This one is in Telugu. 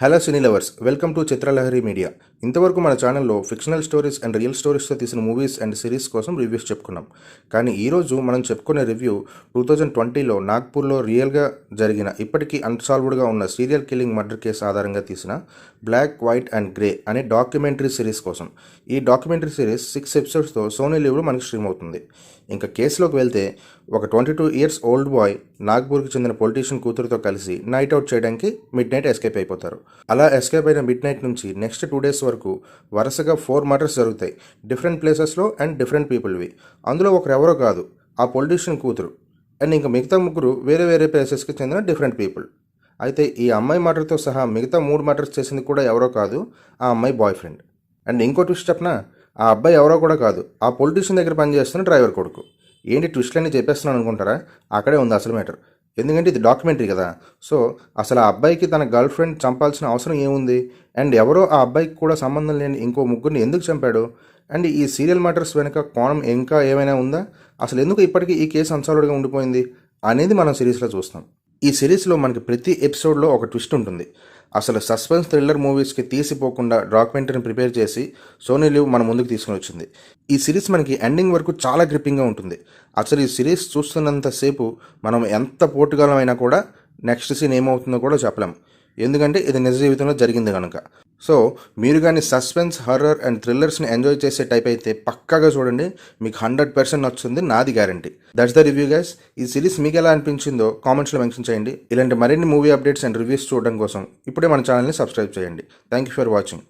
Hello cine lovers, welcome to Chitralahari media. ఇంతవరకు మన ఛానల్లో ఫిక్షనల్ స్టోరీస్ అండ్ రియల్ స్టోరీస్తో తీసిన మూవీస్ అండ్ సిరీస్ కోసం రివ్యూస్ చెప్పుకున్నాం. కానీ ఈరోజు మనం చెప్పుకునే రివ్యూ 2020లో నాగ్పూర్లో రియల్గా జరిగిన ఇప్పటికీ అన్సాల్వ్డ్గా ఉన్న సీరియల్ కిల్లింగ్ మర్డర్ కేసు ఆధారంగా తీసిన బ్లాక్, వైట్ అండ్ గ్రే అనే డాక్యుమెంటరీ సిరీస్ కోసం. ఈ డాక్యుమెంటరీ సిరీస్ 6 ఎపిసోడ్స్తో సోనీ లివ్లో మనకి స్ట్రీమ్ అవుతుంది. ఇంకా కేసులోకి వెళ్తే, ఒక 22 ఇయర్స్ ఓల్డ్ బాయ్ నాగ్పూర్కి చెందిన పొలిటీషియన్ కూతురుతో కలిసి నైట్ అవుట్ చేయడానికి మిడ్ నైట్ ఎస్కేప్ అయిపోతారు. అలా ఎస్కేప్ అయిన మిడ్ నైట్ నుంచి నెక్స్ట్ 2 days వరకు వరుసగా 4 మర్డర్స్ జరుగుతాయి, డిఫరెంట్ ప్లేసెస్లో అండ్ డిఫరెంట్ పీపుల్వి. అందులో ఒకరెవరో కాదు, ఆ పొలిటీషియన్ కూతురు. అండ్ ఇంకా మిగతా ముగ్గురు వేరే వేరే ప్లేసెస్కి చెందిన డిఫరెంట్ పీపుల్. అయితే ఈ అమ్మాయి మర్డర్తో సహా మిగతా 3 మర్డర్స్ చేసింది కూడా ఎవరో కాదు, ఆ అమ్మాయి బాయ్ ఫ్రెండ్. అండ్ ఇంకో ట్విస్ట్ చెప్పనా, ఆ అబ్బాయి ఎవరో కూడా కాదు, ఆ పొలిటీషియన్ దగ్గర పనిచేస్తున్న డ్రైవర్ కొడుకు. ఏంటి ట్విస్ట్లన్నీ చెప్పేస్తున్నాను అనుకుంటారా? అక్కడే ఉంది అసలు మ్యాటర్. ఎందుకంటే ఇది డాక్యుమెంటరీ కదా. సో అసలు ఆ అబ్బాయికి తన గర్ల్ ఫ్రెండ్ చంపాల్సిన అవసరం ఏముంది? అండ్ ఎవరో ఆ అబ్బాయికి కూడా సంబంధం లేని ఇంకో ముగ్గురిని ఎందుకు చంపాడు? అండ్ ఈ సీరియల్ మర్డర్స్ వెనుక కోణం ఇంకా ఏమైనా ఉందా? అసలు ఎందుకు ఇప్పటికీ ఈ కేసు అన్సాల్వ్డ్గా ఉండిపోయింది అనేది మనం సిరీస్లో చూస్తాం. ఈ సిరీస్లో మనకి ప్రతి ఎపిసోడ్లో ఒక ట్విస్ట్ ఉంటుంది. అసలు సస్పెన్స్ థ్రిల్లర్ మూవీస్కి తీసిపోకుండా డాక్యుమెంటరీని ప్రిపేర్ చేసి సోనీ లివ్ మన ముందుకు తీసుకుని వచ్చింది. ఈ సిరీస్ మనకి ఎండింగ్ వరకు చాలా గ్రిప్పింగ్గా ఉంటుంది. అసలు ఈ సిరీస్ చూస్తున్నంతసేపు మనం ఎంత పోటుగాలమైనా కూడా నెక్స్ట్ సీన్ ఏమవుతుందో కూడా చెప్పలేం, ఎందుకంటే ఇది నిజ జీవితంలో జరిగింది కనుక. సో మీరు కానీ సస్పెన్స్, హర్రర్ అండ్ థ్రిల్లర్స్ని ఎంజాయ్ చేసే టైప్ అయితే పక్కాగా చూడండి, మీకు 100% నచ్చుతుంది, నాది guarantee. That's the review guys. ఈ సిరీస్ మీకు ఎలా అనిపించిందో కామెంట్స్లో మెన్షన్ చేయండి. ఇలాంటి మరిన్ని మూవీ అప్డేట్స్ అండ్ రివ్యూస్ చూడడం కోసం ఇప్పుడే మన ఛానల్ని సబ్స్క్రైబ్ చేయండి. Thank you for watching.